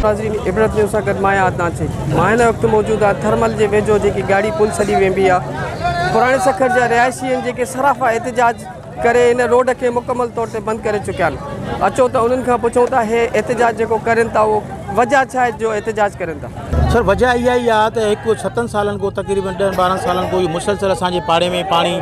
नाज़रीन इबरत न्यूज़ सां गॾु मां अदनान शेख। मां हिन वक़्तु मौजूदु आहे थर्मल जे वेझो जेकी गाड़ी पुल छॾी वेंदी आहे। पुराणे सखर जा रिहायशी आहिनि जेके सराफ़ा एहतिजाज करे इन रोड के मुकम्मल तौर ते बंदि करे चुकिया आहिनि। अचो त उन्हनि खां पुछूं था हे एहतिजाज जेको करनि था उहो वजह छा आहे जो एहतिजाज करनि था। सर वजह इहा ई आहे त हिकु 7 सालनि खां तक़रीबन 10-12 सालनि खां इहो मुसलसल असांजे पाड़े में पाणी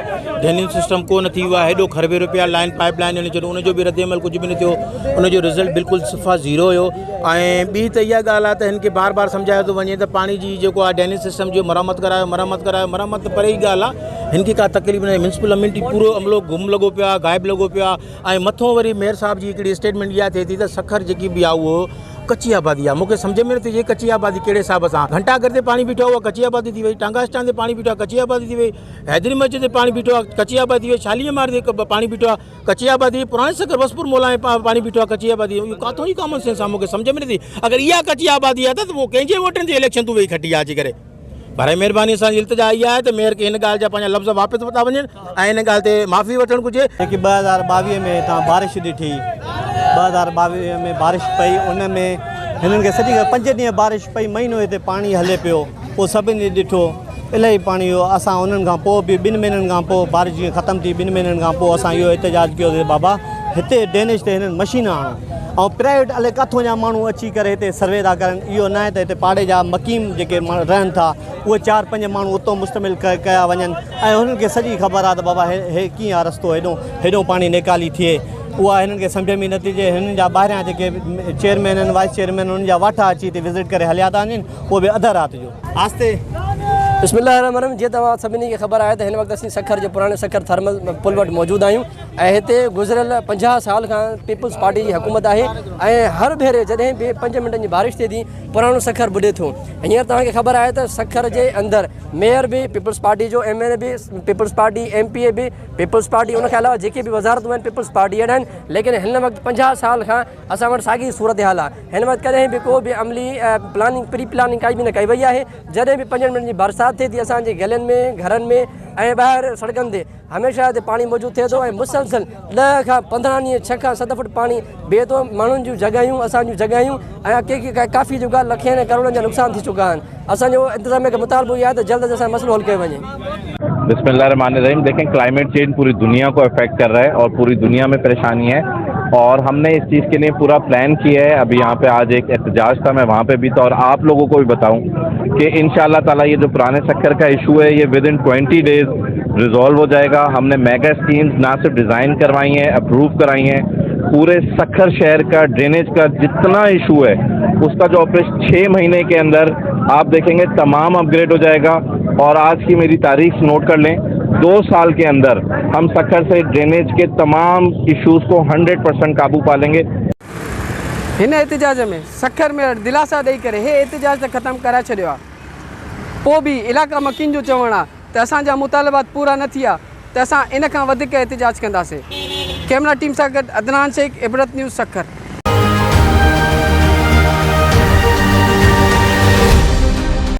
ड्रेनेज सिस्टम कोन थी वियो आहे। हेॾो ख़र्बे रुपया लाइन पाइप लाइन छॾियो, उनजो बि रद्द कुझु बि न थियो। उनजो रिज़ल्ट बिल्कुलु सिफ़ा ज़ीरो हुयो। ऐं ॿी त इहा ॻाल्हि आहे त हिन खे बार बार सम्झायो थो वञे त पाणी जी जेको आहे ड्रेनेज सिस्टम जो मरम्मत करायो। मरम्मत त परे ई ॻाल्हि आहे, हिन खे का तकलीफ़ न आहे। म्यूनसिपल अम्यूनिटी पूरो अमलो गुम लॻो पियो आहे, गाइब लॻो पियो आहे। ऐं मथां वरी मेयर साहब जी हिकिड़ी स्टेटमेंट इहा थिए थी त सखर जेकी बि आहे उहो कच्ची आबादी आहे। मूंखे सम्झ में नथी अचे कच्ची आबादी कहिड़े हिसाब सां। घंटाघर ते पाणी बीठो आहे उहा कच्ची आबादी थी वई, टांगा स्टैंड ते पाणी बीठो आहे कच्ची आबादी थी वई, हैदरी मस्जिद ते पाणी बीठो आहे कच्ची आबादी थी वई, शालीमार ते पाणी बीठो आहे कच्ची आबादी, पुराणे सखर वसपुर मोला में पाणी बीठो आहे कच्ची आबादी। इहो काथों ई कॉमन सेंस आहे, मूंखे सम्झ में नथी। अगरि इहा कच्ची आबादी आहे त उहो कंहिंजे वोटनि ते इलेक्शन तूं वेही खटी आहे अची करे। भरे महिरबानी असांजी इल्तिजा इहा आहे त मेयर खे हिन ॻाल्हि जा पंहिंजा लफ़्ज़ वापसि था वञनि ऐं हिन ॻाल्हि ते माफ़ी वठणु घुरिजे। जेकी 2022 में तव्हां बारिश ॾिठी, 2022 में बारिश पई, उन में हिननि खे सॼी 5 ॾींहं बारिश पई, महीनो हिते पाणी हले पियो। पोइ सभिनी ॾिठो इलाही पाणी हुयो। असां उन्हनि खां पोइ बि 2 महीननि खां पोइ बारिश जीअं ख़तमु थी 2 महीननि खां पोइ असां इहो एहतिजाज कयोसीं बाबा हिते ड्रेनेज ते हिननि मशीन आणो। ऐं प्राइवेट अलाए किथां जा माण्हू अची करे हिते सर्वे था करनि। इहो न आहे त हिते पाड़े जा मकीम जेके रहनि था उहे 4-5 माण्हू उतां मुश्तमिल कया वञनि ऐं हुननि खे सॼी ख़बर आहे त बाबा हे कीअं आहे रस्तो हेॾो पाणी निकाली थिए। उहा हिननि खे सम्झ में नथी अचे। हिननि जा ॿाहिरियां जेके चेयरमैन आहिनि वाइस चेयरमैन उन्हनि जा वाठा अची हिते विज़िट करे हलिया था वञनि, उहो बि अध राति जो। आस्ते बिस्मिल्लाहिर्रहमानिर्रहीम। जीअं तव्हां सभिनी खे ख़बर आहे त हिन वक़्तु असीं सखर जे पुराणे सखर थर्मल पुल वटि मौजूदु आहियूं ऐं हिते गुज़िरियल 50 साल खां पीपल्स पार्टी जी हुकूमत आहे ऐं हर भेरे जॾहिं बि 5 मिंटनि जी बारिश थिए थी पुराणो सखर बुॾे थो। हींअर तव्हांखे ख़बर आहे त सखर जे अंदरि मेयर बि पीपल्स पार्टी जो, MLA बि पीपल्स पार्टी, MPA बि पीपल्स पार्टी, उनखे अलावा जेके बि वज़ारतूं आहिनि पीपल्स पार्टी जहिड़ा आहिनि। लेकिन हिन वक़्तु 50 साल खां असां वटि साॻी सूरत हाल आहे। हिन वक़्तु कॾहिं बि को बि अमली प्लानिंग प्री प्लानिंग काई बि न कई वई आहे। जॾहिं बि 5 मिंटनि जी बरसाति थिए थी असांजे गलियुनि में, घरनि में ऐं ॿाहिरि सड़कनि ते हमेशह हिते पाणी मौजूदु थिए थो ऐं मुसलसल 10 खां 15 ॾींहं 6 खां 7 फुट पाणी बीहे थो। माण्हुनि जूं जॻहियूं, असांजूं जॻहियूं ऐं कंहिंखे काफ़ी जेका लखें ऐं करोड़नि जा नुक़सान थी चुका आहिनि। असांजो इंतज़ामिया खे मुतालबो इहो आहे त जल्द अज सां मसलो हल कयो वञे। बिस्मिल्लाहिर्रहमानिर्रहीम। देखें, क्लाइमेट चेंज पूरी दुनिया को अफेक्ट कर रहा है और पूरी दुनिया में परेशानी है और हमने इस चीज़ के लिए पूरा प्लान किया है। अभी यहाँ पे आज एक एहतजाज था, मैं वहाँ पे भी था और आप लोगों को भी बताऊँ कि इंशाअल्लाह ताला ये जो पुराने सखर का इशू है ये विदिन 20 डेज़ रिजॉल्व हो जाएगा। हमने मेगा स्कीम्स ना सिर्फ डिज़ाइन करवाई हैं, अप्रूव कराई हैं। पूरे सखर शहर का ड्रेनेज का जितना इशू है उसका जो ऑपरेशन 6 महीने के अंदर आप देखेंगे तमाम अपग्रेड हो जाएगा। और आज की मेरी तारीख नोट कर लें, 2 साल के अंदर हम सखर से ड्रेनेज के तमाम इश्यूज को 100% काबू पा लेंगे। हिन एहतिजाज में सखर में दिलासा ॾेई करे हे एहतिजाज त ख़तमु कराए छॾियो आहे। पोइ बि इलाइक़ा मकीन जो चवणु आहे त असांजा मुतालबात पूरा न थिया त असां इन खां वधीक एहतिजाज कंदासीं। कैमरा टीम सां गॾु अदनान शेख, इबरत न्यूज़ सखर।